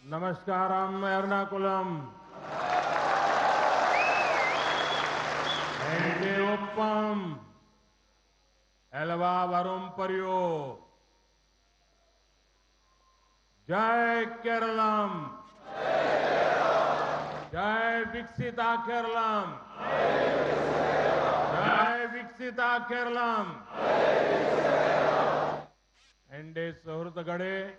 Namaskaram, Ernakulam. Ende Uppam. Elva Varum Paryo. Jai Keralam. Jai Viksita Keralam. Jai Viksita Keralam. Ende Suhrutagade.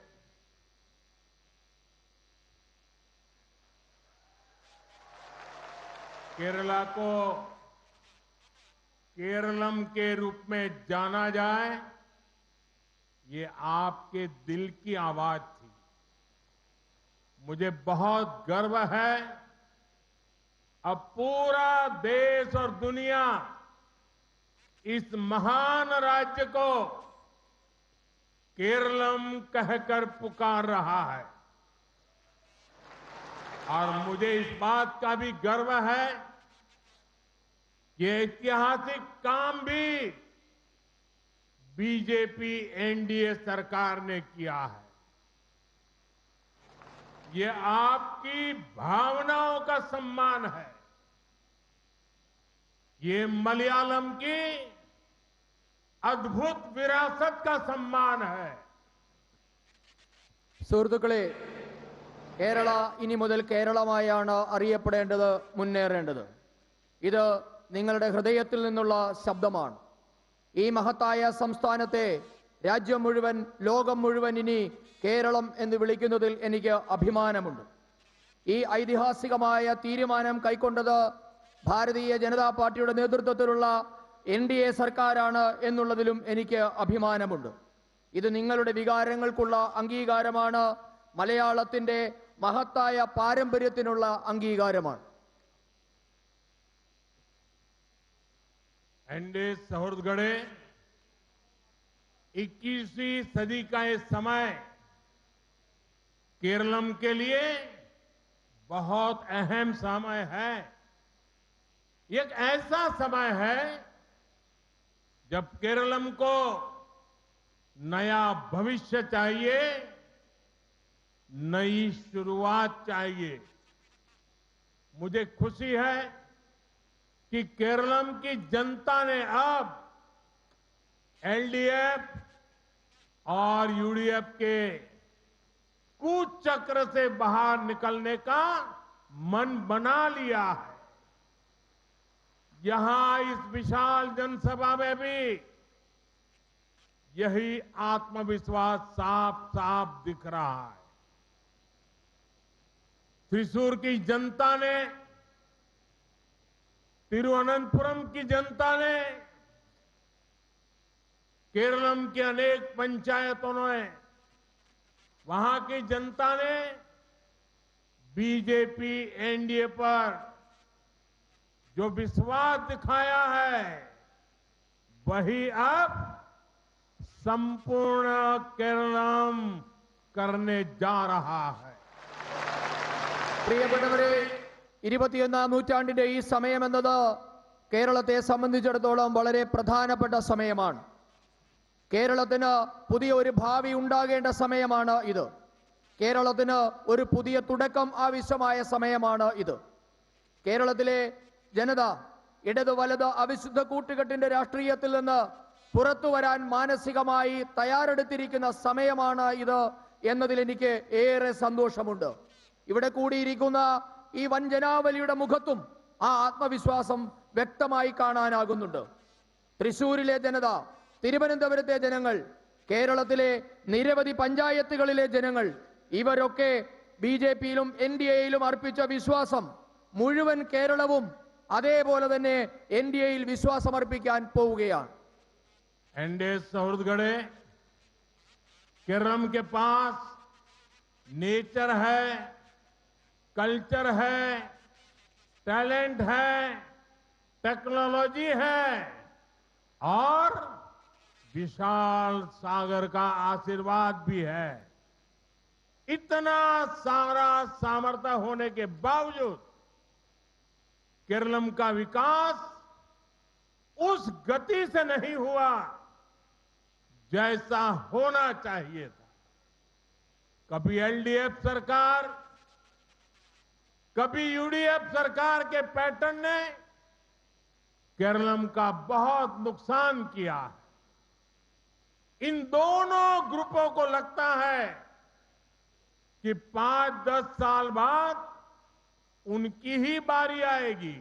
Kerala को केरलम के रूप में जाना जाए, ये आपके दिल की आवाज थी। मुझे बहुत गर्व है, अब पूरा देश और दुनिया इस महान राज्य को केरलम कहकर पुकार रहा है। और मुझे इस बात का भी गर्व है, ये ऐतिहासिक काम भी बीजेपी एनडीए सरकार ने किया है। ये आपकी भावनाओं का सम्मान है। ये मलयालम की अद्भुत विरासत का सम्मान है। സുഹൃത്തുക്കളെ, കേരള ഇനി മുതൽ കേരളമായാണ് അറിയപ്പെടേണ്ടത്, മുന്നേറേണ്ടത്. ഇത് നിങ്ങളുടെ ഹൃദയത്തിൽ നിന്നുള്ള ശബ്ദമാണ്. ഈ മഹത്തായ സംസ്ഥാനത്തെ രാജ്യം മുഴുവൻ, ലോകം മുഴുവൻ ഇനി കേരളം എന്ന് വിളിക്കുന്നതിൽ എനിക്ക് അഭിമാനമുണ്ട്. ഈ ഐതിഹാസികമായ തീരുമാനം കൈക്കൊണ്ടത് ഭാരതീയ ജനതാ പാർട്ടിയുടെ നേതൃത്വത്തിലുള്ള എൻഡിഎ സർക്കാരാണ് എന്നുള്ളതിലും എനിക്ക് അഭിമാനമുണ്ട്. ഇത് നിങ്ങളുടെ വികാരങ്ങൾക്കുള്ള അംഗീകാരമാണ്, മലയാളത്തിന്റെ महत्ताय पारंपरियतिनुल्ला अंगीकारमाण. एनडीए सौहृदगढ़े 21वीं सदी का ये समय केरलम के लिए बहुत अहम समय है। एक ऐसा समय है जब केरलम को नया भविष्य चाहिए, नई शुरुआत चाहिए। मुझे खुशी है कि केरलम की जनता ने अब एलडीएफ और यूडीएफ के कुचक्र से बाहर निकलने का मन बना लिया है। यहां इस विशाल जनसभा में भी यही आत्मविश्वास साफ साफ दिख रहा है। त्रिशूर की जनता ने, तिरुवनंतपुरम की जनता ने, केरलम की अनेक पंचायतों ने, वहां की जनता ने बीजेपी एनडीए पर जो विश्वास दिखाया है, वही अब संपूर्ण केरलम करने जा रहा है। പ്രിയപ്പെട്ടവരെ, 21ാം നൂറ്റാണ്ടിന്റെ ഈ സമയമെന്നത് കേരളത്തെ സംബന്ധിച്ചിടത്തോളം വളരെ പ്രധാനപ്പെട്ട സമയമാണ്. കേരളത്തിന് പുതിയ ഒരു ഭാവി ഉണ്ടാകേണ്ട സമയമാണ് ഇത്. കേരളത്തിന് ഒരു പുതിയ തുടക്കം ആവശ്യമായ സമയമാണ് ഇത്. കേരളത്തിലെ ജനത ഇടത് വലത് അവിശുദ്ധ കൂട്ടുകെട്ടിന്റെ രാഷ്ട്രീയത്തിൽ നിന്ന് പുറത്തു വരാൻ മാനസികമായി തയ്യാറെടുത്തിരിക്കുന്ന സമയമാണ് ഇത് എന്നതിൽ എനിക്ക് ഏറെ സന്തോഷമുണ്ട്. ഇവിടെ കൂടിയിരിക്കുന്ന ഈ വൻജനാവലിയുടെ മുഖത്തും ആ ആത്മവിശ്വാസം വ്യക്തമായി കാണാനാകുന്നുണ്ട്. തൃശൂരിലെ ജനത, തിരുവനന്തപുരത്തെ ജനങ്ങൾ, കേരളത്തിലെ നിരവധി പഞ്ചായത്തുകളിലെ ജനങ്ങൾ, ഇവരൊക്കെ ബിജെപിയിലും എൻഡിഎയിലും അർപ്പിച്ച വിശ്വാസം മുഴുവൻ കേരളവും അതേപോലെ തന്നെ എൻഡിഎയിൽ വിശ്വാസം അർപ്പിക്കാൻ പോവുകയാണ്. एनडीए सौहृदगढ़े केरलम के पास नेचर है, कल्चर है, टैलेंट है, टेक्नोलॉजी है और विशाल सागर का आशीर्वाद भी है। इतना सारा सामर्थ्य होने के बावजूद केरलम का विकास उस गति से नहीं हुआ जैसा होना चाहिए था। कभी एलडीएफ सरकार, कभी यूडीएफ सरकार के पैटर्न ने केरलम का बहुत नुकसान किया है। इन दोनों ग्रुपों को लगता है कि 5-10 साल बाद उनकी ही बारी आएगी,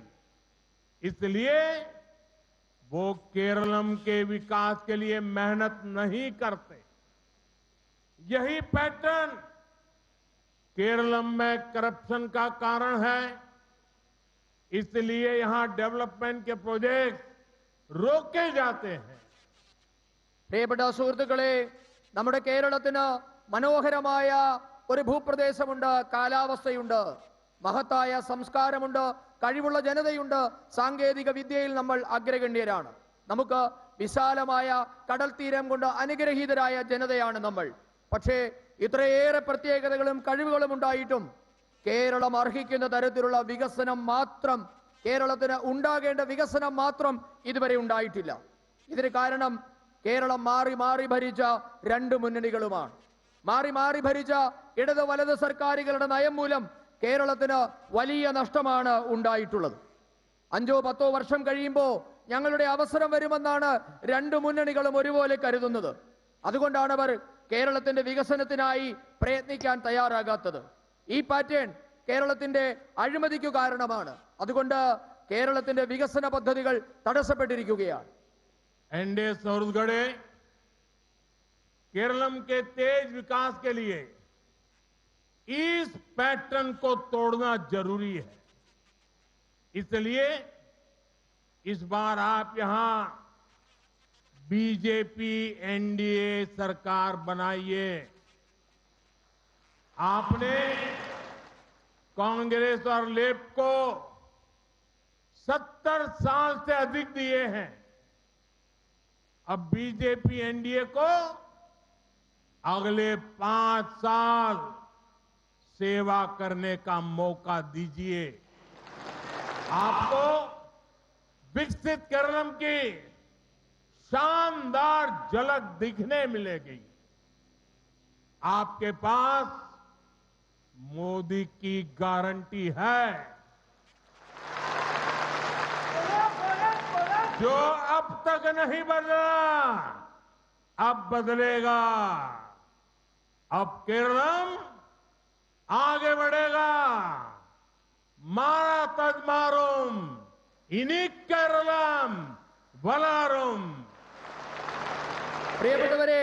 इसलिए वो केरलम के विकास के लिए मेहनत नहीं करते। यही पैटर्न केरलम में करप्शन का कारण है, इसलिए यहां डेवलपमेंट के प्रोजेक्ट रोके जाते हैं। പ്രിയപ്പെട്ട സുഹൃത്തുക്കളെ, നമ്മുടെ കേരളത്തിന് മനോഹരമായ ഒരു ഭൂപ്രദേശമുണ്ട്, കാലാവസ്ഥയുണ്ട്, മഹത്തായ സംസ്കാരമുണ്ട്, കഴിവുള്ള ജനതയുണ്ട്, സാങ്കേതിക വിദ്യയിൽ നമ്മൾ അഗ്രഗണ്യരാണ്. നമുക്ക് വിശാലമായ കടൽ തീരം കൊണ്ട് അനുഗ്രഹീതരായ ജനതയാണ് നമ്മൾ. പക്ഷേ ഇത്രയേറെ പ്രത്യേകതകളും കഴിവുകളും ഉണ്ടായിട്ടും കേരളം അർഹിക്കുന്ന തരത്തിലുള്ള വികസനം മാത്രം, കേരളത്തിന് ഉണ്ടാകേണ്ട വികസനം മാത്രം ഇതുവരെ ഉണ്ടായിട്ടില്ല. ഇതിന് കാരണം കേരളം മാറി മാറി ഭരിച്ച രണ്ട് മുന്നണികളുമാണ്. മാറി മാറി ഭരിച്ച ഇടത് വലത് സർക്കാരുകളുടെ നയം മൂലം കേരളത്തിന് വലിയ നഷ്ടമാണ് ഉണ്ടായിട്ടുള്ളത്. 5-10 വർഷം കഴിയുമ്പോൾ ഞങ്ങളുടെ അവസരം വരുമെന്നാണ് രണ്ട് മുന്നണികളും ഒരുപോലെ കരുതുന്നത്. അതുകൊണ്ടാണ് അവർ കേരളത്തിന്റെ വികസനത്തിനായി പ്രയത്നിക്കാൻ തയ്യാറാകാത്തത്. ഈ പാറ്റേൺ കേരളത്തിന്റെ അഴിമതിക്ക് കാരണമാണ്. അതുകൊണ്ട് കേരളത്തിന്റെ വികസന പദ്ധതികൾ തടസ്സപ്പെട്ടിരിക്കുകയാണ്. एनडीए छत्तीसगढ़ केरलम के तेज विकास के लिए इस पैटर्न को तोड़ना जरूरी है। इसलिए इस बार आप यहां बीजेपी एनडीए सरकार बनाइए। आपने कांग्रेस और लेफ्ट को 70 साल से अधिक दिए हैं। अब बीजेपी एनडीए को अगले 5 साल सेवा करने का मौका दीजिए। आपको विकसित केरलम की शानदार झलक दिखने मिलेगी। आपके पास मोदी की गारंटी है, जो अब तक नहीं बदला, अब बदलेगा। अब केरलम आगे बढ़ेगा। मारा तजमारुम इनी केरलम वलारुम। പ്രിയപ്പെട്ടവരെ,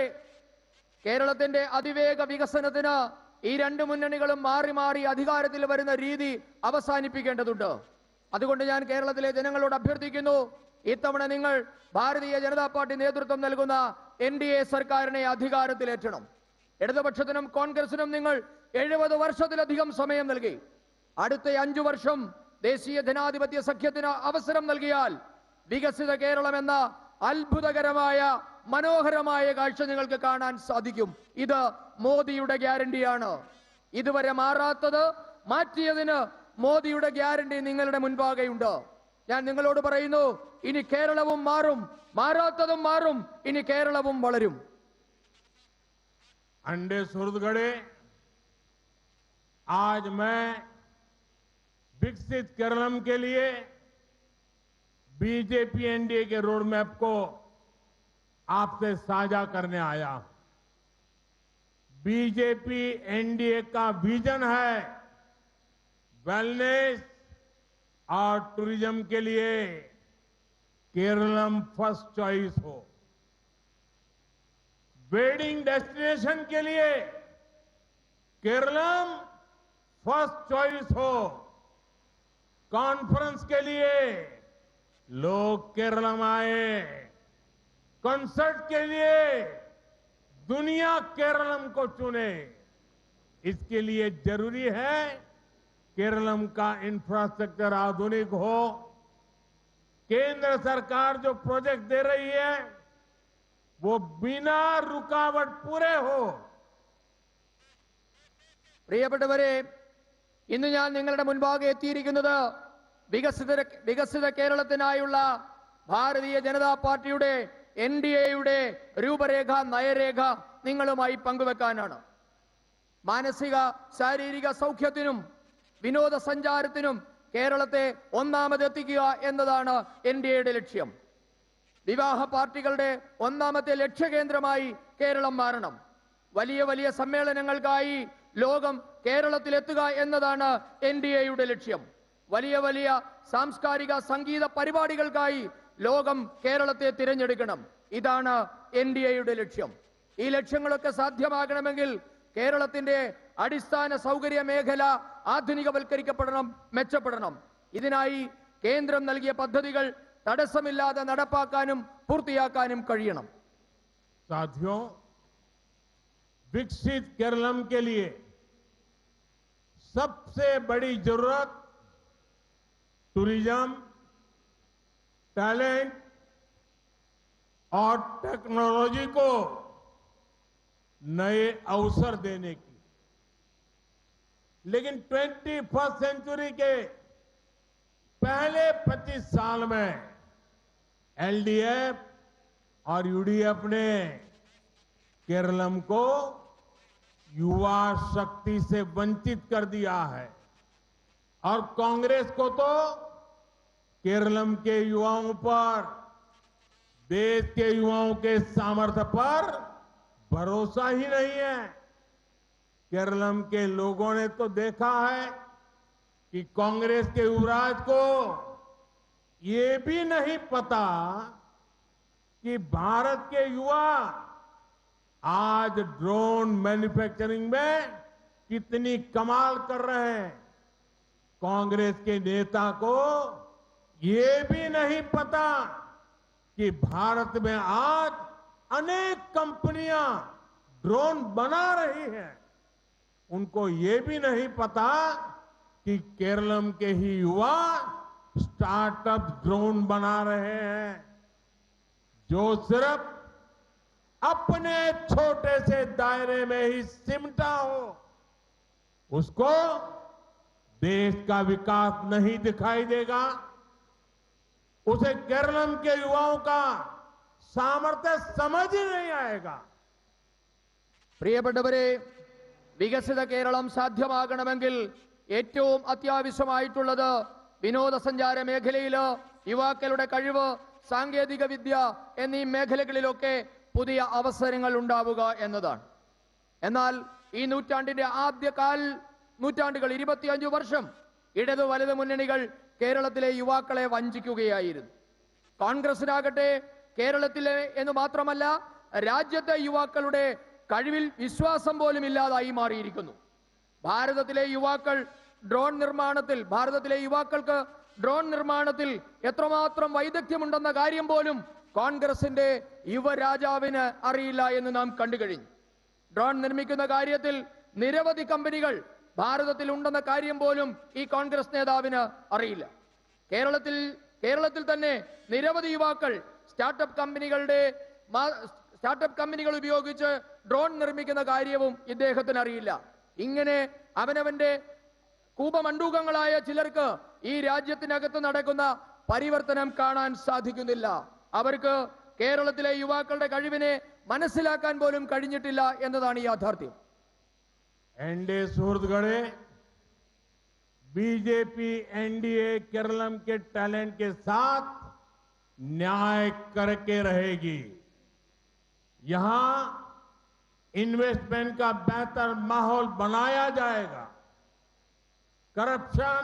കേരളത്തിന്റെ അതിവേഗ വികസനത്തിന് ഈ രണ്ട് മുന്നണികളും മാറി മാറി അധികാരത്തിൽ വരുന്ന രീതി അവസാനിപ്പിക്കേണ്ടതുണ്ട്. അതുകൊണ്ട് ഞാൻ കേരളത്തിലെ ജനങ്ങളോട് അഭ്യർത്ഥിക്കുന്നു, ഇത്തവണ നിങ്ങൾ ഭാരതീയ ജനതാ പാർട്ടി നേതൃത്വം നൽകുന്ന എൻഡിഎ സർക്കാരിനെ അധികാരത്തിലേറ്റണം. ഇടതുപക്ഷത്തിനും കോൺഗ്രസിനും നിങ്ങൾ 70 വർഷത്തിലധികം സമയം നൽകി. അടുത്ത 5 വർഷം ദേശീയ ജനാധിപത്യ സഖ്യത്തിന് അവസരം നൽകിയാൽ വികസിത കേരളം എന്ന അത്ഭുതകരമായ മനോഹരമായ കാഴ്ച നിങ്ങൾക്ക് കാണാൻ സാധിക്കും. ഇത് മോദിയുടെ ഗ്യാരണ്ടിയാണ്. ഇതുവരെ മാറാത്തത് മാറ്റിയതിന് മോദിയുടെ ഗ്യാരണ്ടി നിങ്ങളുടെ മുൻപാകെയുണ്ട്. ഞാൻ നിങ്ങളോട് പറയുന്നു, ഇനി കേരളവും മാറും, മാറാത്തതും മാറും, ഇനി കേരളവും വളരും. एनडीए छत्तीसगढ़ आज मैं विकसित केरलम के लिए बीजेपी एनडीए के रोड मैप को आपसे साझा करने आया हूं। बीजेपी एनडीए का विजन है वेलनेस और टूरिज्म के लिए केरलम फर्स्ट चॉइस हो, वेडिंग डेस्टिनेशन के लिए केरलम फर्स्ट चॉइस हो, कॉन्फ्रेंस के लिए लोग केरलम आए, कॉन्सर्ट के लिए दुनिया केरलम को चुने। इसके लिए जरूरी है केरलम का इंफ्रास्ट्रक्चर आधुनिक हो, केंद्र सरकार जो प्रोजेक्ट दे रही है वो बिना रुकावट पूरे हो। പ്രിയപ്പെട്ടവരെ, ഇന്ന് ഞാൻ നിങ്ങളുടെ മുൻപാകെ എത്തിയിരിക്കുന്നത് വികസിത കേരളത്തിനായുള്ള ഭാരതീയ ജനതാ പാർട്ടിയുടെ എൻഡിഎയുടെ രൂപരേഖ, നയരേഖ നിങ്ങളുമായി പങ്കുവെക്കാനാണ്. മാനസിക ശാരീരിക സൗഖ്യത്തിനും വിനോദസഞ്ചാരത്തിനും കേരളത്തെ ഒന്നാമതെത്തിക്കുക എന്നതാണ് എൻഡിഎയുടെ ലക്ഷ്യം. വിവാഹ പാർട്ടികളുടെ ഒന്നാമത്തെ ലക്ഷ്യകേന്ദ്രമായി കേരളം മാറണം. വലിയ വലിയ സമ്മേളനങ്ങൾക്കായി ലോകം കേരളത്തിലെത്തുക എന്നതാണ് എൻഡിഎയുടെ ലക്ഷ്യം. വലിയ വലിയ സാംസ്കാരിക സംഗീത പരിപാടികൾക്കായി ലോകം കേരളത്തെ തിരഞ്ഞെടുക്കണം. ഇതാണ് എൻഡിഎയുടെ ലക്ഷ്യം. ഈ ലക്ഷ്യങ്ങളൊക്കെ സാധ്യമാകണമെങ്കിൽ കേരളത്തിന്റെ അടിസ്ഥാന സൗകര്യ മേഖല ആധുനികവൽക്കരിക്കപ്പെടണം, മെച്ചപ്പെടണം. ഇതിനായി കേന്ദ്രം നൽകിയ പദ്ധതികൾ തടസ്സമില്ലാതെ നടപ്പാക്കാനും പൂർത്തിയാക്കാനും കഴിയണം. साथियों, विकसित केरलम के लिए सबसे बड़ी जरूरत टूरिज्म, टैलेंट और टेक्नोलॉजी को नए अवसर देने की। लेकिन 21st सेंचुरी के पहले 25 साल में एलडीएफ और यूडीएफ ने केरलम को युवा शक्ति से वंचित कर दिया है और कांग्रेस को तो केरलम के युवाओं पर, देश के युवाओं के सामर्थ्य पर भरोसा ही नहीं है। केरलम के लोगों ने तो देखा है कि कांग्रेस के युवराज को ये भी नहीं पता कि भारत के युवा आज ड्रोन मैन्युफैक्चरिंग में कितनी कमाल कर रहे हैं। कांग्रेस के नेता को ये भी नहीं पता कि भारत में आज अनेक कंपनियां ड्रोन बना रही हैं। उनको ये भी नहीं पता कि केरलम के ही युवा स्टार्टअप ड्रोन बना रहे हैं, जो सिर्फ अपने छोटे से दायरे में ही सिमटा हो। उसको देश का विकास नहीं दिखाई देगा, उसे केरलम के युवाओं का सामर्थ्य समझ ही नहीं आएगा। പ്രിയപ്പെട്ടവരെ, വികസിത കേരളം സാധ്യമാകണമെങ്കിൽ ഏറ്റവും അത്യാവശ്യമായിട്ടുള്ളത് വിനോദസഞ്ചാര മേഖലയിൽ യുവാക്കളുടെ കഴിവ്, സാങ്കേതിക വിദ്യ എന്നീ മേഖലകളിലൊക്കെ പുതിയ അവസരങ്ങൾ ഉണ്ടാവുക എന്നതാണ്. എന്നാൽ ഈ നൂറ്റാണ്ടിന്റെ ആദ്യ നൂറ്റാണ്ടുകൾ 25 വർഷം ഇടതു വലതു മുന്നണികൾ കേരളത്തിലെ യുവാക്കളെ വഞ്ചിക്കുകയായിരുന്നു. കോൺഗ്രസിനാകട്ടെ കേരളത്തിലെ എന്ന് മാത്രമല്ല രാജ്യത്തെ യുവാക്കളുടെ കഴിവിൽ വിശ്വാസം പോലും ഇല്ലാതായി മാറിയിരിക്കുന്നു. ഭാരതത്തിലെ യുവാക്കൾക്ക് ഡ്രോൺ നിർമ്മാണത്തിൽ എത്രമാത്രം വൈദഗ്ധ്യമുണ്ടെന്ന കാര്യം പോലും കോൺഗ്രസിന്റെ യുവരാജാവിന് അറിയില്ല എന്ന് നാം കണ്ടു കഴിഞ്ഞു. ഡ്രോൺ നിർമ്മിക്കുന്ന കാര്യത്തിൽ നിരവധി കമ്പനികൾ ഭാരതത്തിൽ ഉണ്ടെന്ന കാര്യം പോലും ഈ കോൺഗ്രസ് നേതാവിന് അറിയില്ല. കേരളത്തിൽ തന്നെ നിരവധി യുവാക്കൾ സ്റ്റാർട്ടപ്പ് കമ്പനികൾ ഉപയോഗിച്ച് ഡ്രോൺ നിർമ്മിക്കുന്ന കാര്യവും ഇദ്ദേഹത്തിന് അറിയില്ല. ഇങ്ങനെ അവനവന്റെ കൂപമണ്ഡൂകങ്ങളായ ചിലർക്ക് ഈ രാജ്യത്തിനകത്ത് നടക്കുന്ന പരിവർത്തനം കാണാൻ സാധിക്കുന്നില്ല. അവർക്ക് കേരളത്തിലെ യുവാക്കളുടെ കഴിവിനെ മനസ്സിലാക്കാൻ പോലും കഴിഞ്ഞിട്ടില്ല എന്നതാണ് യാഥാർത്ഥ്യം. एनडीए सुहृदगढ़े, बीजेपी एनडीए केरलम के टैलेंट के साथ न्याय करके रहेगी। यहां इन्वेस्टमेंट का बेहतर माहौल बनाया जाएगा। Corruption,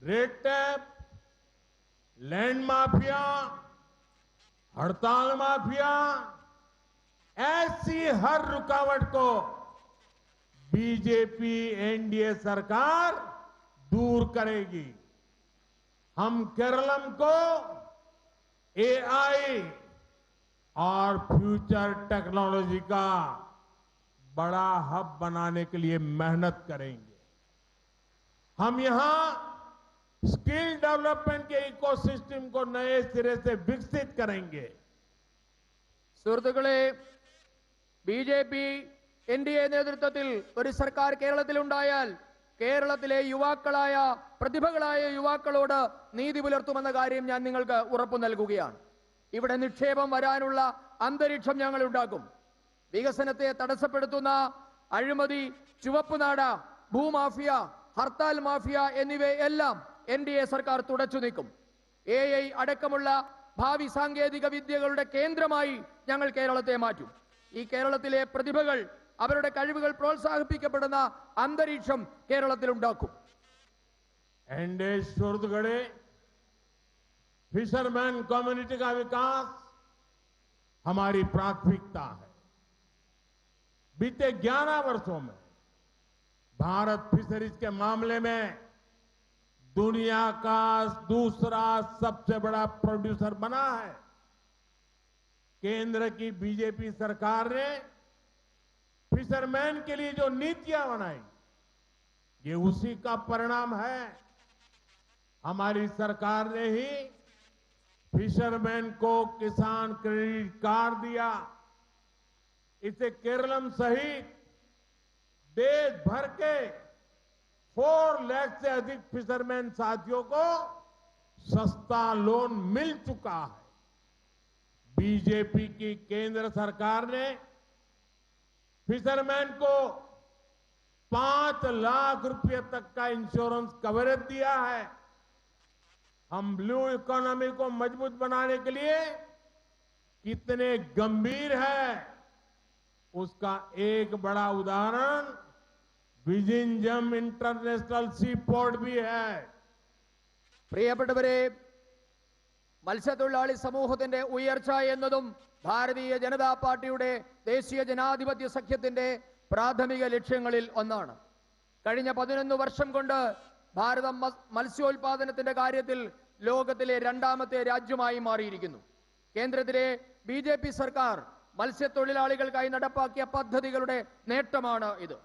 red tape, land mafia, हड़ताल माफिया, ऐसी हर रुकावट को बीजेपी एनडीए सरकार दूर करेगी। हम केरलम को एआई और फ्यूचर टेक्नोलॉजी का बड़ा हब बनाने के लिए मेहनत करेंगे। हम यहां स्किल डेवलपमेंट के इकोसिस्टम को नए सिरे से विकसित करेंगे। സുഹൃത്തുക്കളെ, ബിജെപി എൻഡിഎ നേതൃത്വത്തിൽ ഒരു സർക്കാർ കേരളത്തിലുണ്ടായാൽ കേരളത്തിലെ യുവാക്കളായ പ്രതിഭകളായ യുവാക്കളോട് നീതി പുലർത്തുമെന്ന കാര്യം ഞാൻ നിങ്ങൾക്ക് ഉറപ്പു നൽകുകയാണ്. ഇവിടെ നിക്ഷേപം വരാനുള്ള അന്തരീക്ഷം ഞങ്ങൾ ഉണ്ടാക്കും. വികസനത്തെ തടസ്സപ്പെടുത്തുന്ന അഴിമതി, ചുവപ്പുനാട, ഭൂമാഫിയ, ഹർത്താൽ മാഫിയ എന്നിവയെല്ലാം NDA സർക്കാർ തുടച്ചു നീക്കും. AI അടക്കമുള്ള ഭാവി സാങ്കേതിക വിദ്യകളുടെ കേന്ദ്രമായി ഞങ്ങൾ കേരളത്തെ മാറ്റും. ഈ കേരളത്തിലെ പ്രതിഭകൾ അവരുടെ കഴിവുകൾ പ്രോത്സാഹിപ്പിക്കപ്പെടുന്ന അന്തരീക്ഷം കേരളത്തിൽ ഉണ്ടാക്കും. एनडीए सूरतगढ़े फिशरमैन कम्युनिटी का विकास हमारी प्राथमिकता है. बीते 11 वर्षों में भारत फिशरीज के मामले में दुनिया का दूसरा सबसे बड़ा प्रोड्यूसर बना है. केंद्र की बीजेपी सरकार ने फिशरमैन के लिए जो नीतियां बनाई, ये उसी का परिणाम है. हमारी सरकार ने ही फिशरमैन को किसान क्रेडिट कार्ड दिया. इसे केरलम सहित देश भर के 4 लाख से अधिक फिशरमैन साथियों को सस्ता लोन मिल चुका है. बीजेपी की केंद्र सरकार ने फिशरमैन को 5 लाख रुपए तक का इंश्योरेंस कवरेज दिया है. हम ब्लू इकोनॉमी को मजबूत बनाने के लिए कितने गंभीर है, उसका एक बड़ा उदाहरण विजिंजम इंटरनेशनल सी पोर्ट भी है. പ്രിയപ്പെട്ടവരെ, മത്സ്യത്തൊഴിലാളി സമൂഹത്തിന്റെ ഉയർച്ച എന്നതും ഭാരതീയ ജനതാ പാർട്ടിയുടെ ദേശീയ ജനാധിപത്യ സഖ്യത്തിന്റെ പ്രാഥമിക ലക്ഷ്യങ്ങളിൽ ഒന്നാണ്. കഴിഞ്ഞ 11 വർഷം കൊണ്ട് ഭാരതം മത്സ്യോൽപാദനത്തിന്റെ കാര്യത്തിൽ ലോകത്തിലെ 2ാമത്തെ രാജ്യമായി മാറിയിരിക്കുന്നു. കേന്ദ്രത്തിലെ BJP സർക്കാർ മത്സ്യത്തൊഴിലാളികൾക്കായി നടപ്പാക്കിയ പദ്ധതികളുടെ നേട്ടമാണ് ഇത്.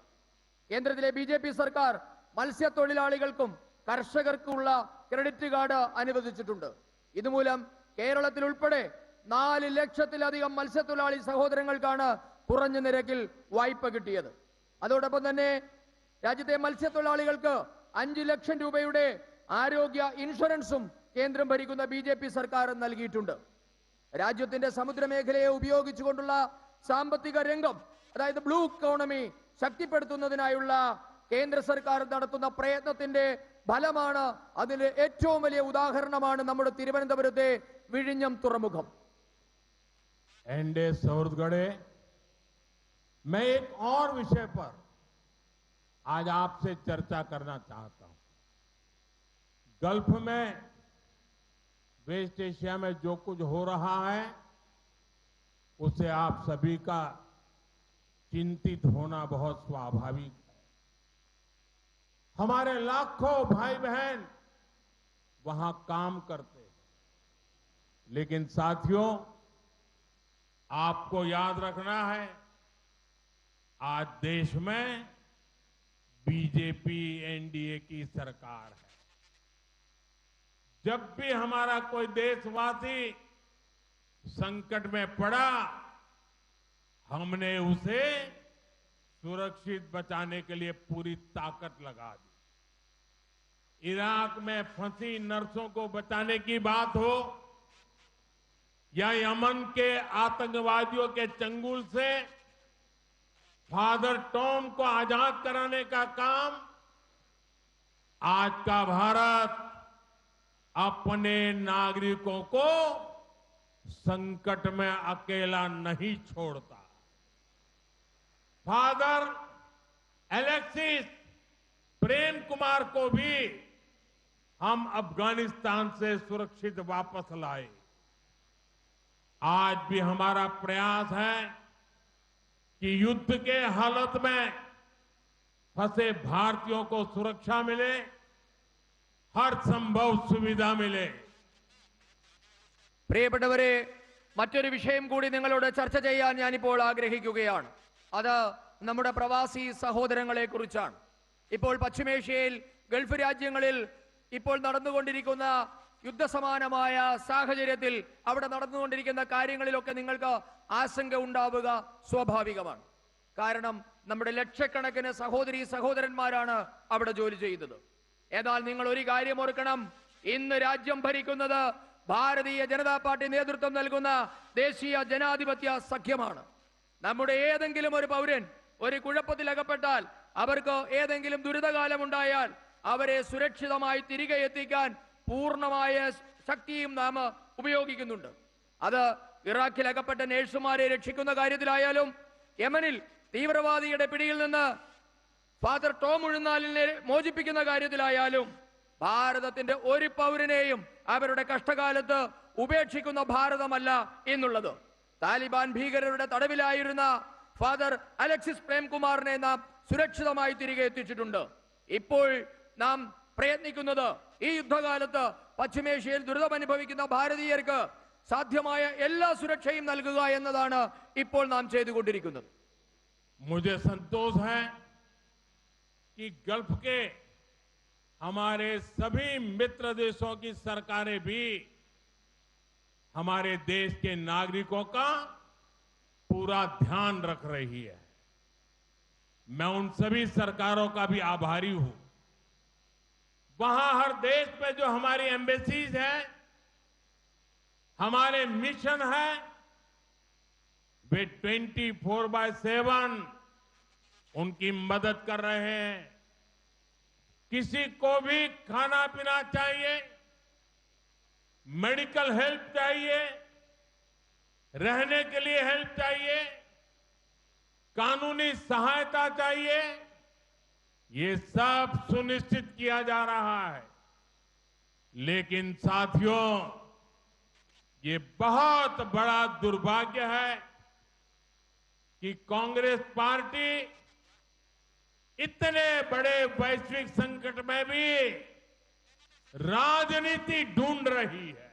കേന്ദ്രത്തിലെ BJP സർക്കാർ മത്സ്യത്തൊഴിലാളികൾക്കും കർഷകർക്കുമുള്ള ക്രെഡിറ്റ് കാർഡ് അനുവദിച്ചിട്ടുണ്ട്. ഇതുമൂലം കേരളത്തിൽ ഉൾപ്പെടെ 4 ലക്ഷത്തിലധികം മത്സ്യത്തൊഴിലാളി സഹോദരങ്ങൾക്കാണ് കുറഞ്ഞ നിരക്കിൽ വായ്പ കിട്ടിയത്. അതോടൊപ്പം തന്നെ രാജ്യത്തെ മത്സ്യത്തൊഴിലാളികൾക്ക് 5 ലക്ഷം രൂപയുടെ ആരോഗ്യ ഇൻഷുറൻസും കേന്ദ്രം ഭരിക്കുന്ന BJP സർക്കാർ നൽകിയിട്ടുണ്ട്. രാജ്യത്തിന്റെ സമുദ്രമേഖലയെ ഉപയോഗിച്ചുകൊണ്ടുള്ള സാമ്പത്തിക രംഗം, അതായത് ബ്ലൂ ഇക്കോണമി ശക്തിപ്പെടുത്തുന്നതിനായുള്ള കേന്ദ്ര സർക്കാർ നടത്തുന്ന പ്രയത്നത്തിന്റെ ഫലമാണ്. അതിന്റെ ഏറ്റവും വലിയ ഉദാഹരണമാണ് നമ്മുടെ തിരുവനന്തപുരത്തെ വിഴിഞ്ഞം തുറമുഖം. एनडीए सूरतगढ़े, मैं एक और विषय पर आज आपसे चर्चा करना चाहता हूं. गल्फ में, वेस्ट एशिया में जो कुछ हो रहा है, उससे आप सभी का चिंतित होना बहुत स्वाभाविक है. हमारे लाखों भाई बहन वहां काम करते हैं, लेकिन साथियों, आपको याद रखना है, आज देश में बीजेपी एनडीए की सरकार है. जब भी हमारा कोई देशवासी संकट में पड़ा, हमने उसे सुरक्षित बचाने के लिए पूरी ताकत लगा दी. इराक में फंसी नर्सों को बचाने की बात हो या यमन के आतंकवादियों के चंगुल से फादर टॉम को आजाद कराने का काम, आज का भारत अपने नागरिकों को संकट में अकेला नहीं छोड़ता. फादर एलेक्सिस प्रेम कुमार को भी हम अफगानिस्तान से सुरक्षित वापस लाए. आज भी हमारा प्रयास है कि युद्ध के हालत में फंसे भारतीयों को सुरक्षा मिले, हर संभव सुविधा मिले. പ്രിയപ്പെട്ടവരെ, മറ്റൊരു വിഷയം കൂടി നിങ്ങളോട് ചർച്ച ചെയ്യാൻ ഞാനിപ്പോൾ ആഗ്രഹിക്കുകയാണ്. അത് നമ്മുടെ പ്രവാസി സഹോദരങ്ങളെ കുറിച്ചാണ്. ഇപ്പോൾ പശ്ചിമേഷ്യയിൽ, ഗൾഫ് രാജ്യങ്ങളിൽ ഇപ്പോൾ നടന്നുകൊണ്ടിരിക്കുന്ന യുദ്ധസമാനമായ സാഹചര്യത്തിൽ അവിടെ നടന്നുകൊണ്ടിരിക്കുന്ന കാര്യങ്ങളിലൊക്കെ നിങ്ങൾക്ക് ആശങ്ക ഉണ്ടാവുക സ്വാഭാവികമാണ്. കാരണം നമ്മുടെ ലക്ഷക്കണക്കിന് സഹോദരീ സഹോദരന്മാരാണ് അവിടെ ജോലി ചെയ്യുന്നത്. എന്നാൽ നിങ്ങൾ ഒരു കാര്യം ഓർക്കണം, ഇന്ന് രാജ്യം ഭരിക്കുന്നത് ഭാരതീയ ജനതാ പാർട്ടി നേതൃത്വം നൽകുന്ന ദേശീയ ജനാധിപത്യ സഖ്യമാണ്. നമ്മുടെ ഏതെങ്കിലും ഒരു പൗരൻ ഒരു കുഴപ്പത്തിലകപ്പെട്ടാൽ അവർക്ക് ഏതെങ്കിലും ദുരിതകാലമുണ്ടായാൽ അവരെ സുരക്ഷിതമായി തിരികെ എത്തിക്കാൻ പൂർണ്ണമായ ശക്തിയും നാം ഉപയോഗിക്കുന്നുണ്ട്. അത് ഇറാഖിൽ അകപ്പെട്ട നേഴ്സുമാരെ രക്ഷിക്കുന്ന കാര്യത്തിലായാലും യമനിൽ തീവ്രവാദിയുടെ പിടിയിൽ നിന്ന് ഫാദർ ടോം ഉഴുന്നാലിനെ മോചിപ്പിക്കുന്ന കാര്യത്തിലായാലും ഭാരതത്തിന്റെ ഒരു പൗരനെയും അവരുടെ കഷ്ടകാലത്ത് ഉപേക്ഷിക്കുന്ന ഭാരതമല്ല എന്നുള്ളത്. താലിബാൻ ഭീകരരുടെ തടവിലായിരുന്ന ഫാദർ അലക്സിസ് പ്രേംകുമാറിനെ നാം സുരക്ഷിതമായി തിരികെ എത്തിച്ചിട്ടുണ്ട്. ഇപ്പോൾ നാം പ്രയത്നിക്കുന്നത് ഈ യുദ്ധകാലത്ത് പശ്ചിമേഷ്യയിൽ ദുരിതമനുഭവിക്കുന്ന ഭാരതീയർക്ക് സാധ്യമായ എല്ലാ സുരക്ഷയും നൽകുക എന്നതാണ് ഇപ്പോൾ നാം ചെയ്തുകൊണ്ടിരിക്കുന്നത്. मुझे संतोष है कि गल्फ के हमारे सभी मित्र देशों की सरकारें भी हमारे देश के नागरिकों का पूरा ध्यान रख रही है. मैं उन सभी सरकारों का भी आभारी हूं. वहां हर देश में जो हमारी एम्बेसीज है, हमारे मिशन है, वे 24/7 उनकी मदद कर रहे हैं. किसी को भी खाना पीना चाहिए, मेडिकल हेल्प चाहिए, रहने के लिए हेल्प चाहिए, कानूनी सहायता चाहिए, ये सब सुनिश्चित किया जा रहा है. लेकिन साथियों, ये बहुत बड़ा दुर्भाग्य है कि कांग्रेस पार्टी इतने बड़े वैश्विक संकट में भी राजनीति ढूंढ रही है.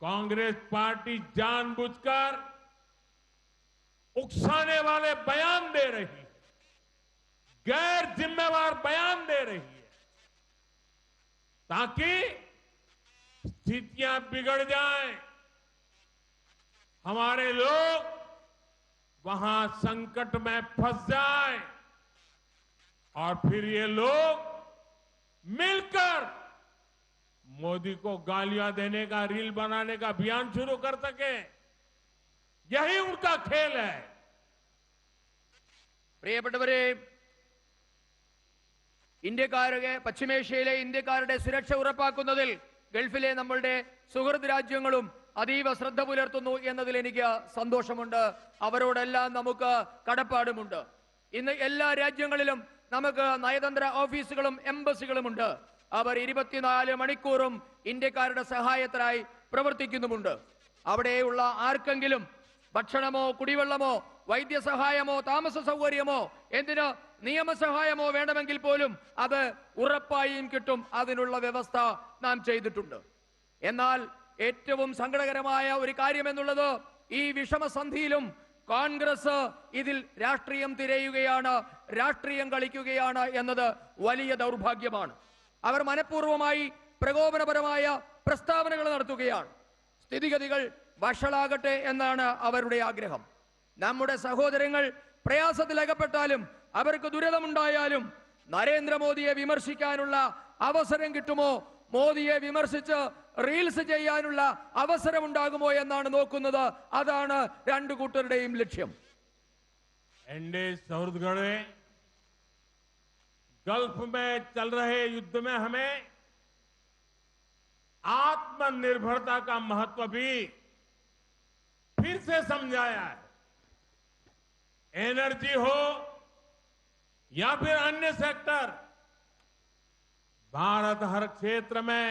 कांग्रेस पार्टी जानबूझकर उकसाने वाले बयान दे रही है, गैर जिम्मेवार बयान दे रही है, ताकि स्थितियां बिगड़ जाएं, हमारे लोग वहां संकट में फंस जाएं और फिर ये लोग मिलकर मोदी को गालियां देने का, रील बनाने का अभियान शुरू कर सके. यही उनका खेल है. പ്രിയപ്പെട്ടവരെ, ഇന്ത്യക്കാരുടെ പശ്ചിമേഷ്യയിലെ ഇന്ത്യക്കാരുടെ സുരക്ഷ ഉറപ്പാക്കുന്നതിൽ ഗൾഫിലെ നമ്മളുടെ സുഹൃത്ത് രാജ്യങ്ങളും അതീവ ശ്രദ്ധ പുലർത്തുന്നു എന്നതിൽ എനിക്ക് സന്തോഷമുണ്ട്. അവരോടെല്ലാം നമുക്ക് കടപ്പാടുമുണ്ട്. ഇന്ന് എല്ലാ രാജ്യങ്ങളിലും നമുക്ക് നയതന്ത്ര ഓഫീസുകളും എംബസികളുമുണ്ട്. അവർ 24 മണിക്കൂറും ഇന്ത്യക്കാരുടെ സഹായത്തിനായി പ്രവർത്തിക്കുന്നുമുണ്ട്. അവിടെയുള്ള ആർക്കെങ്കിലും ഭക്ഷണമോ കുടിവെള്ളമോ വൈദ്യസഹായമോ താമസ സൗകര്യമോ എന്തിന് നിയമസഹായമോ വേണമെങ്കിൽ പോലും അത് ഉറപ്പായും കിട്ടും. അതിനുള്ള വ്യവസ്ഥ നാം ചെയ്തിട്ടുണ്ട്. എന്നാൽ ഏറ്റവും സങ്കടകരമായ ഒരു കാര്യം എന്നുള്ളത്, ഈ വിഷമസന്ധിയിലും കോൺഗ്രസ് ഇതിൽ രാഷ്ട്രീയം തിരയുകയാണ്, രാഷ്ട്രീയം കളിക്കുകയാണ് എന്നത് വലിയ ദൗർഭാഗ്യമാണ്. അവർ മനഃപൂർവ്വമായി പ്രകോപനപരമായ പ്രസ്താവനകൾ നടത്തുകയാണ്. സ്ഥിതിഗതികൾ വഷളാകട്ടെ എന്നാണ് അവരുടെ ആഗ്രഹം. നമ്മുടെ സഹോദരങ്ങൾ പ്രയാസത്തിലകപ്പെട്ടാലും അവർക്ക് ദുരിതമുണ്ടായാലും നരേന്ദ്രമോദിയെ വിമർശിക്കാനുള്ള അവസരം കിട്ടുമോ, മോദിയെ വിമർശിച്ച് റീൽസ് ചെയ്യാനുള്ള അവസരമുണ്ടാകുമോ എന്നാണ് നോക്കുന്നത്. അതാണ് രണ്ടു കൂട്ടരുടെയും ലക്ഷ്യം. एनडीए सौहृदगढ़े गल्फ में चल रहे युद्ध में हमें आत्मनिर्भरता का महत्व भी फिर से समझाया है. एनर्जी हो या फिर अन्य सेक्टर, भारत हर क्षेत्र में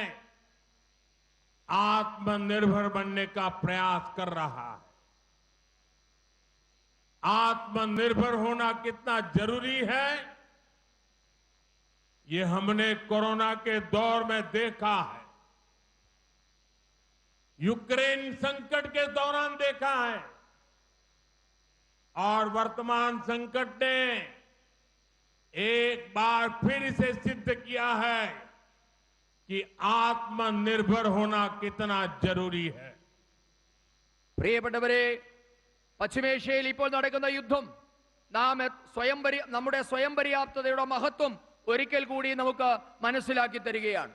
आत्मनिर्भर बनने का प्रयास कर रहा है. आत्मनिर्भर होना कितना जरूरी है, ये हमने कोरोना के दौर में देखा है, यूक्रेन संकट के दौरान देखा है, और वर्तमान संकट ने एक बार फिर इसे सिद्ध किया है कि आत्मनिर्भर होना कितना जरूरी है. പ്രിയപ്പെട്ടവരെ, പശ്ചിമേഷ്യയിൽ ഇപ്പോൾ നടക്കുന്ന യുദ്ധം നമ്മുടെ സ്വയം പര്യാപ്തതയുടെ മഹത്വം ഒരിക്കൽ കൂടി നമുക്ക് മനസ്സിലാക്കി തരികയാണ്.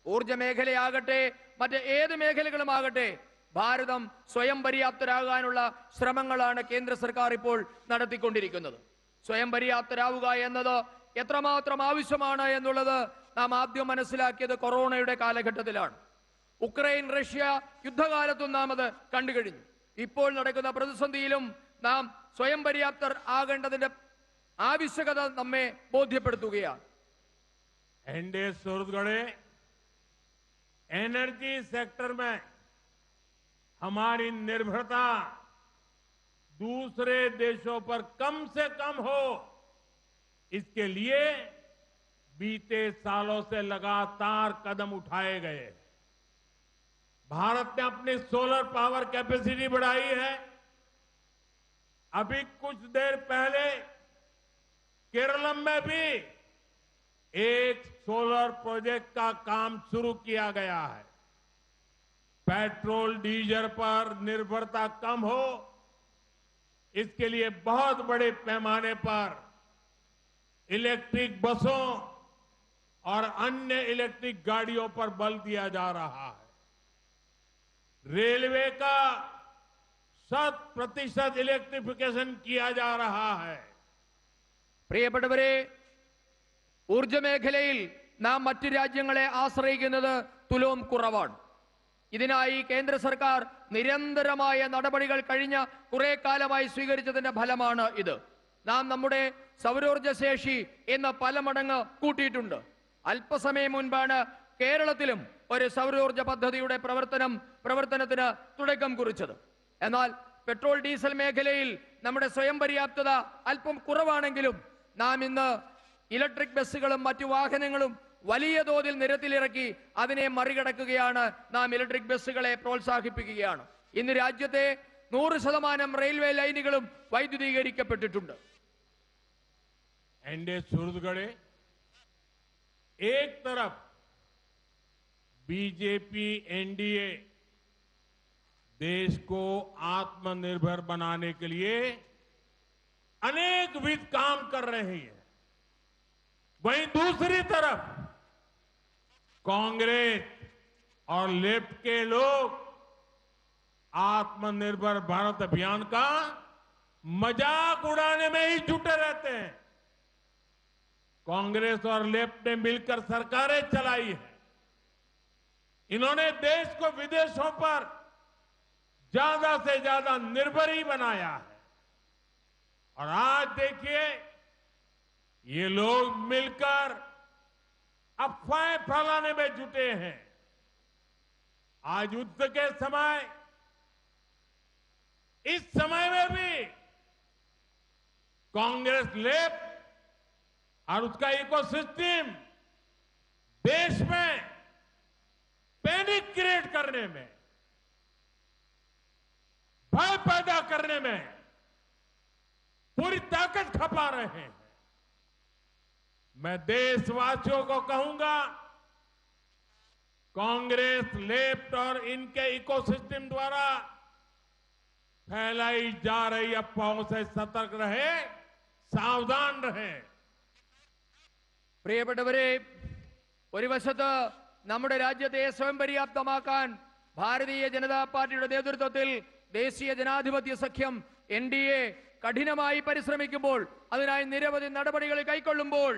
ഊർജ്ജ മേഖലയാകട്ടെ മറ്റ് ഏത് മേഖലകളുമാകട്ടെ, ഭാരതം സ്വയം പര്യാപ്തരാകാനുള്ള ശ്രമങ്ങളാണ് കേന്ദ്ര സർക്കാർ ഇപ്പോൾ നടത്തിക്കൊണ്ടിരിക്കുന്നത്. സ്വയം പര്യാപ്തരാവുക എന്നത് എത്രമാത്രം ആവശ്യമാണ് എന്നുള്ളത് നാം ആദ്യം മനസ്സിലാക്കിയത് കൊറോണയുടെ കാലഘട്ടത്തിലാണ്. ഉക്രൈൻ റഷ്യ യുദ്ധകാലത്തും നാം അത് കണ്ടുകഴിഞ്ഞു. ഇപ്പോൾ നടക്കുന്ന പ്രതിസന്ധിയിലും നാം സ്വയം പര്യാപ്തർ ആകേണ്ടതിന്റെ ആവശ്യകത നമ്മെ ബോധ്യപ്പെടുത്തുകയാണ്. एनडीए सूरतगढ़े एनर्जी सेक्टर में हमारी निर्भरता दूसरे देशों पर कम से कम हो, इसके लिए बीते सालों से लगातार कदम उठाए गए। भारत ने अपनी सोलर पावर कैपेसिटी बढ़ाई है। अभी कुछ देर पहले केरलम में भी एक सोलर प्रोजेक्ट का काम शुरू किया गया है। पेट्रोल डीजल पर निर्भरता कम हो, इसके लिए बहुत बड़े पैमाने पर इलेक्ट्रिक बसों और अन्य इलेक्ट्रिक गाड़ियों पर बल दिया जा रहा है। रेलवे का 100% इलेक्ट्रिफिकेशन किया जा रहा है। പ്രിയപ്പെട്ടവരെ, ഊർജ മേഖലയിൽ നാം മറ്റു രാജ്യങ്ങളെ ആശ്രയിക്കുന്നത് തുലോം കുറവാണ്. ഇതിനായി കേന്ദ്ര സർക്കാർ നിരന്തരമായ നടപടികൾ കഴിഞ്ഞ കുറെ കാലമായി സ്വീകരിച്ചതിന്റെ ഫലമാണ് ഇത്. നാം നമ്മുടെ സൗരോർജ ശേഷി എന്ന് പല മടങ്ങ് കൂട്ടിയിട്ടുണ്ട്. അല്പസമയം മുൻപാണ് കേരളത്തിലും ഒരു സൗരോർജ പദ്ധതിയുടെ പ്രവർത്തനത്തിന് തുടക്കം കുറിച്ചത്. എന്നാൽ പെട്രോൾ ഡീസൽ മേഖലയിൽ നമ്മുടെ സ്വയം പര്യാപ്തത അല്പം കുറവാണെങ്കിലും നാം ഇന്ന് ഇലക്ട്രിക് ബസ്സുകളും മറ്റു വാഹനങ്ങളും വലിയ തോതിൽ നിരത്തിലിറക്കി അതിനെ മറികടക്കുകയാണ്. നാം ഇലക്ട്രിക് ബസ്സുകളെ പ്രോത്സാഹിപ്പിക്കുകയാണ്. ഇന്ന് രാജ്യത്തെ 100% റെയിൽവേ ലൈനുകളും വൈദ്യുതീകരിക്കപ്പെട്ടിട്ടുണ്ട്. एनडीए सूरतगढ़े एक तरफ बीजेपी एनडीए देश को आत्मनिर्भर बनाने के लिए अनेकविध काम कर रही है, वहीं दूसरी तरफ कांग्रेस और लेफ्ट के लोग आत्मनिर्भर भारत अभियान का मजाक उड़ाने में ही जुटे रहते हैं। कांग्रेस और लेफ्ट ने मिलकर सरकारें चलाई है। इन्होंने देश को विदेशों पर ज्यादा से ज्यादा निर्भर ही बनाया है। और आज देखिए, ये लोग मिलकर अफवाहें फैलाने में जुटे हैं। आज युद्ध के समय, इस समय में भी कांग्रेस लेफ्ट और उसका इकोसिस्टम देश में पैनिक क्रिएट करने में, भय पैदा करने में पूरी ताकत खपा रहे हैं। मैं देशवासियों को कहूंगा, कांग्रेस लेफ्ट और इनके इकोसिस्टम द्वारा फैलाई जा रही अफवाहों से सतर्क रहे, सावधान रहे। പ്രിയപ്പെട്ടവരെ, ഒരു വശത്ത് നമ്മുടെ രാജ്യത്തെ സ്വയം പര്യാപ്തമാക്കാൻ ഭാരതീയ ജനതാ പാർട്ടിയുടെ നേതൃത്വത്തിൽ ദേശീയ ജനാധിപത്യ സഖ്യം എൻഡിഎ കഠിനമായി പരിശ്രമിക്കുമ്പോൾ, അതിനായി നിരവധി നടപടികൾ കൈക്കൊള്ളുമ്പോൾ,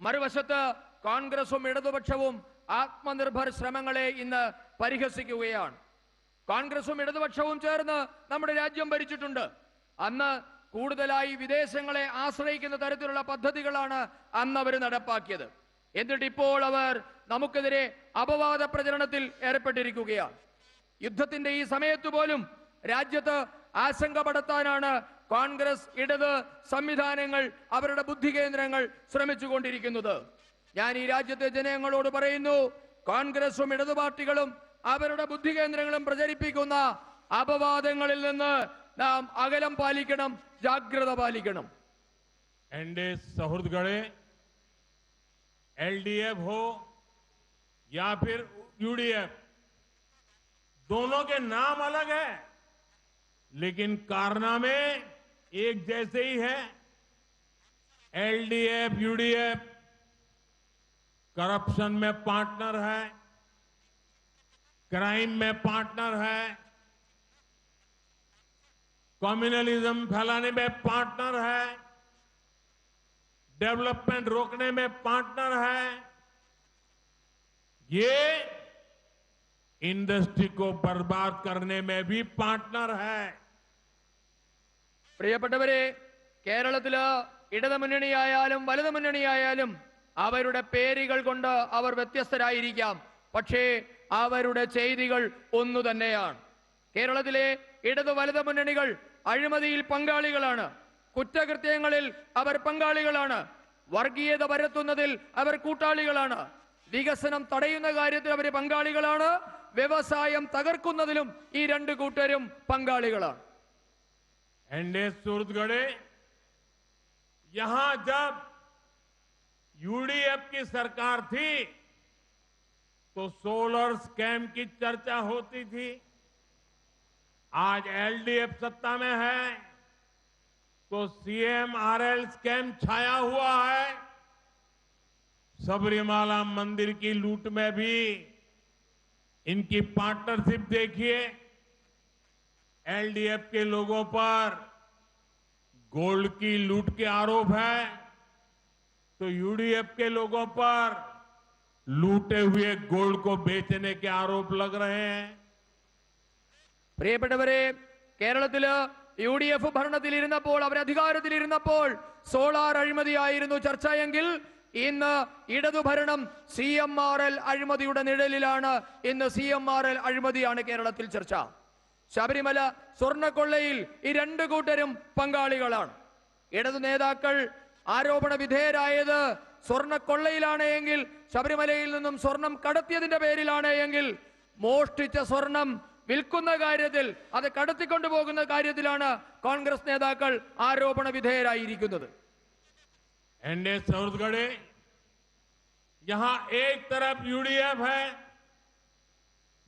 മറുവശത്ത് കോൺഗ്രസും ഇടതുപക്ഷവും ആത്മനിർഭർ ശ്രമങ്ങളെ ഇന്ന് പരിഹസിക്കുകയാണ്. കോൺഗ്രസും ഇടതുപക്ഷവും ചേർന്ന് നമ്മുടെ രാജ്യം ഭരിച്ചിട്ടുണ്ട്. അന്ന് കൂടുതലായി വിദേശങ്ങളെ ആശ്രയിക്കുന്ന തരത്തിലുള്ള പദ്ധതികളാണ് അന്ന് അവർ നടപ്പാക്കിയത്. എന്നിട്ട് ഇപ്പോൾ അവർ നമുക്കെതിരെ അപവാദ പ്രചരണത്തിൽ ഏർപ്പെട്ടിരിക്കുകയാണ്. യുദ്ധത്തിന്റെ ഈ സമയത്ത് പോലും രാജ്യത്ത് ആശങ്ക പടർത്താനാണ് കോൺഗ്രസ് ഇടത് സംവിധാനങ്ങൾ, അവരുടെ ബുദ്ധി കേന്ദ്രങ്ങൾ ശ്രമിച്ചുകൊണ്ടിരിക്കുന്നത്. ഞാൻ ഈ രാജ്യത്തെ ജനങ്ങളോട് പറയുന്നു, കോൺഗ്രസും ഇടതു പാർട്ടികളും അവരുടെ ബുദ്ധി കേന്ദ്രങ്ങളും പ്രചരിപ്പിക്കുന്ന അപവാദങ്ങളിൽ നിന്ന് നാം അകലം പാലിക്കണം, ജാഗ്രത പാലിക്കണം. एनडीए सौहृदगढ़े एलडीएफ हो या फिर यूडीएफ, दोनों के नाम अलग है, लेकिन कारनामे एक जैसे ही है। एलडीएफ यूडीएफ करप्शन में पार्टनर है, क्राइम में पार्टनर है, कम्युनलिज्म फैलाने में पार्टनर है, डेवलपमेंट रोकने में पार्टनर है, ये इंडस्ट्री को बर्बाद करने में भी पार्टनर है। പ്രിയപ്പെട്ടവരെ, കേരളത്തില് ഇടത് മുന്നണിയായാലും വലത് മുന്നണിയായാലും അവരുടെ പേരുകൾ കൊണ്ട് അവർ വ്യത്യസ്തരായിരിക്കാം, പക്ഷേ അവരുടെ ചെയ്തികൾ ഒന്നു തന്നെയാണ്. കേരളത്തിലെ ഇടത് വലത് മുന്നണികൾ അഴിമതിയിൽ പങ്കാളികളാണ്, കുറ്റകൃത്യങ്ങളിൽ അവർ പങ്കാളികളാണ്, വർഗീയത പരത്തുന്നതിൽ അവർ കൂട്ടാളികളാണ്, വികസനം തടയുന്ന കാര്യത്തിൽ അവർ പങ്കാളികളാണ്, വ്യവസായം തകർക്കുന്നതിലും ഈ രണ്ട് കൂട്ടരും പങ്കാളികളാണ്. एनडीए सूरतगढ़े यहां जब यूडीएफ की सरकार थी तो सोलर स्कैम की चर्चा होती थी। आज एलडीएफ सत्ता में है तो सीएमआरएल स्कैम छाया हुआ है। सबरीमाला मंदिर की लूट में भी इनकी पार्टनरशिप देखिए। एलडीएफ के लोगों पर गोल्ड की लूट के आरोप है तो यूडीएफ के लोगों पर लूटे हुए गोल्ड को बेचने के आरोप लग रहे हैं। പ്രിയപ്പെട്ടവരെ, കേരളത്തില് യുഡിഎഫ് ഭരണത്തിലിരുന്നപ്പോൾ, അവർ അധികാരത്തിലിരുന്നപ്പോൾ സോളാർ അഴിമതിയായിരുന്നു ചർച്ചയെങ്കിൽ ഇന്ന് ഇടതുഭരണം സിഎംആർഎൽ അഴിമതിയുടെ നിഴലിലാണ്. ഇന്ന് സിഎംആർഎൽ അഴിമതിയാണ് കേരളത്തിൽ ചർച്ച. ശബരിമല സ്വർണ്ണക്കൊള്ളയിൽ ഈ രണ്ട് കൂട്ടരും പങ്കാളികളാണ്. ഇടതു നേതാക്കൾ ആരോപണ വിധേയരായത് സ്വർണ്ണക്കൊള്ളയിലാണ് എങ്കിൽ, ശബരിമലയിൽ നിന്നും സ്വർണം കടത്തിയതിന്റെ പേരിലാണ് എങ്കിൽ, മോഷ്ടിച്ച സ്വർണം വിൽക്കുന്ന കാര്യത്തിൽ, അത് കടത്തിക്കൊണ്ടുപോകുന്ന കാര്യത്തിലാണ് കോൺഗ്രസ് നേതാക്കൾ ആരോപണ വിധേയരായിരിക്കുന്നത്. एनडीए सूरतगढ़े यहां एक तरफ यूडीएफ है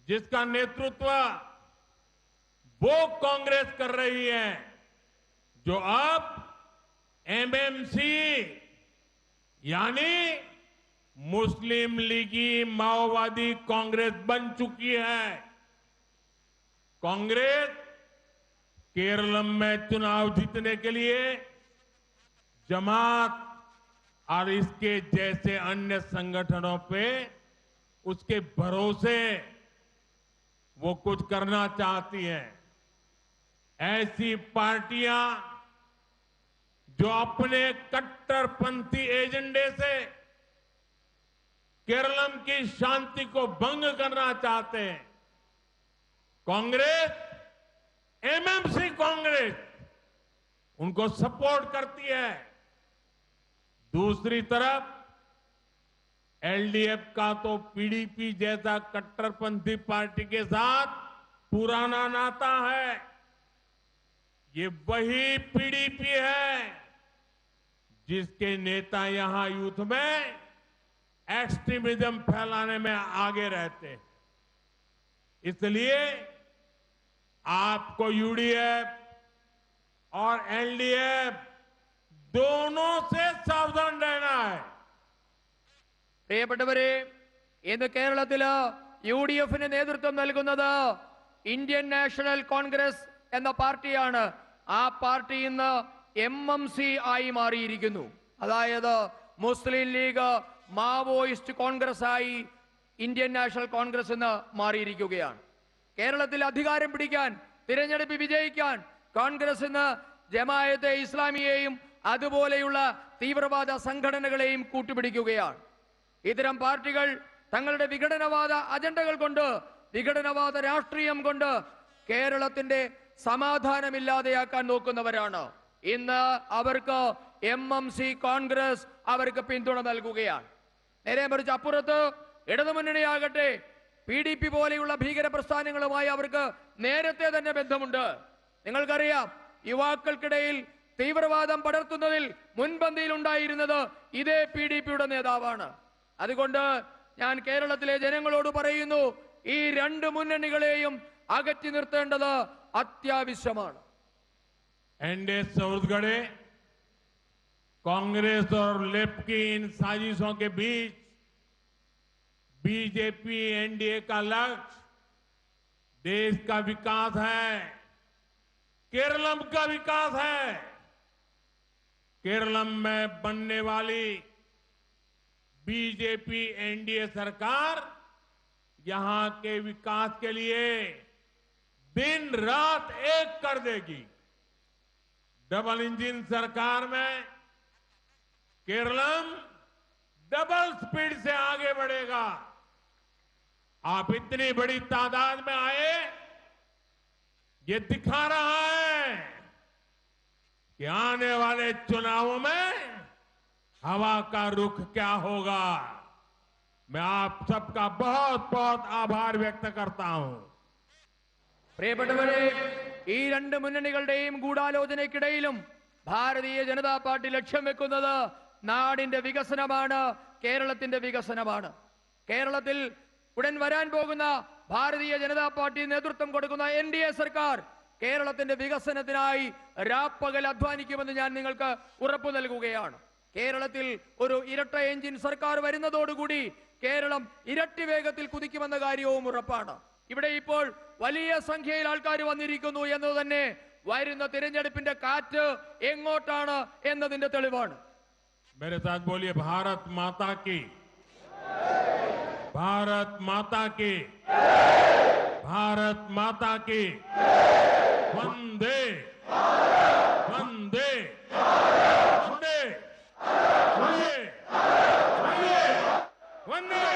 जिसका नेतृत्व वो कांग्रेस कर रही है जो अब एमएमसी यानी मुस्लिम लीगी माओवादी कांग्रेस बन चुकी है। कांग्रेस केरल में चुनाव जीतने के लिए जमात और इसके जैसे अन्य संगठनों पे उसके भरोसे वो कुछ करना चाहती है। ऐसी पार्टियां जो अपने कट्टरपंथी एजेंडे से केरल की शांति को भंग करना चाहते हैं, कांग्रेस, एमएमसी कांग्रेस उनको सपोर्ट करती है। दूसरी तरफ एलडीएफ का तो पीडीपी जैसा कट्टरपंथी पार्टी के साथ पुराना नाता है। ये वही पीडीपी है जिसके नेता यहां यूथ में एक्सट्रीमिज्म फैलाने में आगे रहते हैं। इसलिए आपको यूडीएफ और एलडीएफ दोनों से सावधान रहना है। പ്രിയപ്പെട്ടവരെ, ഇന്ന് കേരളത്തില് യുഡിഎഫിന് നേതൃത്വം നൽകുന്നത് ഇന്ത്യൻ നാഷണൽ കോൺഗ്രസ് എന്ന പാർട്ടിയാണ്. ആ പാർട്ടി ഇന്ന് എംഎംസി ആയി മാറിയിരിക്കുന്നു. അതായത് മുസ്ലിം ലീഗ് മാവോയിസ്റ്റ് കോൺഗ്രസ് ആയി ഇന്ത്യൻ നാഷണൽ കോൺഗ്രസ് എന്ന് മാറിയിരിക്കുകയാണ്. കേരളത്തിൽ അധികാരം പിടിക്കാൻ, തിരഞ്ഞെടുപ്പ് വിജയിക്കാൻ കോൺഗ്രസ് ഇന്ന് ജമാഅത്തെ ഇസ്ലാമിയെയും അതുപോലെയുള്ള തീവ്രവാദ സംഘടനകളെയും കൂട്ടുപിടിക്കുകയാണ്. ഇത്തരം പാർട്ടികൾ തങ്ങളുടെ വിഘടനവാദ അജണ്ടകൾ കൊണ്ട്, വിഘടനവാദ രാഷ്ട്രീയം കൊണ്ട് കേരളത്തിന്റെ സമാധാനമില്ലാതെയാക്കാൻ നോക്കുന്നവരാണ്. ഇന്ന് അവർക്ക് എംഎംസി കോൺഗ്രസ് അവർക്ക് പിന്തുണ നൽകുകയാണ്. നേരെ മറിച്ച് അപ്പുറത്ത് ഇടതുമുന്നണിയാകട്ടെ പിഡിപി പോലെയുള്ള ഭീകര പ്രസ്ഥാനങ്ങളുമായി അവർക്ക് നേരത്തെ തന്നെ ബന്ധമുണ്ട്. നിങ്ങൾക്കറിയാം, യുവാക്കൾക്കിടയിൽ തീവ്രവാദം പടർത്തുന്നതിൽ മുൻപന്തിയിൽ ഉണ്ടായിരുന്നത് ഇതേ പിഡിപിയുടെ നേതാവാണ്. അതുകൊണ്ട് ഞാൻ കേരളത്തിലെ ജനങ്ങളോട് പറയുന്നു, ഈ രണ്ട് മുന്നണികളെയും അകറ്റി നിർത്തേണ്ടത് അത്യാവശ്യമാണ്. एनडीए सूरतगढ़े कांग्रेस और लेफ्ट की इन साजिशों के बीच बीजेपी एनडीए का लक्ष्य देश का विकास है, केरलम का विकास है। केरलम में बनने वाली बीजेपी एनडीए सरकार यहां के विकास के लिए दिन रात एक कर देगी। डबल इंजन सरकार में केरलम डबल स्पीड से आगे बढ़ेगा। आप इतनी बड़ी तादाद में आए, ये दिखा रहा है कि आने वाले चुनावों में हवा का रुख क्या होगा। मैं आप सबका बहुत बहुत आभार व्यक्त करता हूं। പ്രിയപ്പെട്ടവരെ, ഈ രണ്ട് മുന്നണികളുടെയും ഗൂഢാലോചനയ്ക്കിടയിലും ഭാരതീയ ജനതാ പാർട്ടി ലക്ഷ്യം വെക്കുന്നത് നാടിന്റെ വികസനമാണ്, കേരളത്തിന്റെ വികസനമാണ്. കേരളത്തിൽ ഉടൻ വരാൻ പോകുന്ന ഭാരതീയ ജനതാ പാർട്ടി നേതൃത്വം കൊടുക്കുന്ന എൻഡിഎ സർക്കാർ കേരളത്തിന്റെ വികസനത്തിനായി രാപ്പകൽ അധ്വാനിക്കുമെന്ന് ഞാൻ നിങ്ങൾക്ക് ഉറപ്പു നൽകുകയാണ്. കേരളത്തിൽ ഒരു ഇരട്ട എഞ്ചിൻ സർക്കാർ വരുന്നതോടുകൂടി കേരളം ഇരട്ടി വേഗത്തിൽ കുതിക്കുമെന്ന കാര്യവും ഉറപ്പാണ്. ഇവിടെ ഇപ്പോൾ വലിയ സംഖ്യയിൽ ആൾക്കാർ വന്നിരിക്കുന്നു എന്നത് തന്നെ വരുന്ന തിരഞ്ഞെടുപ്പിന്റെ കാറ്റ് എങ്ങോട്ടാണ് എന്നതിന്റെ തെളിവാണ്. मेरे साथ बोलिए भारत माता की, भारत माता की, भारत माता की। वंदे वंदे वंदे वंदे वंदे वंदे।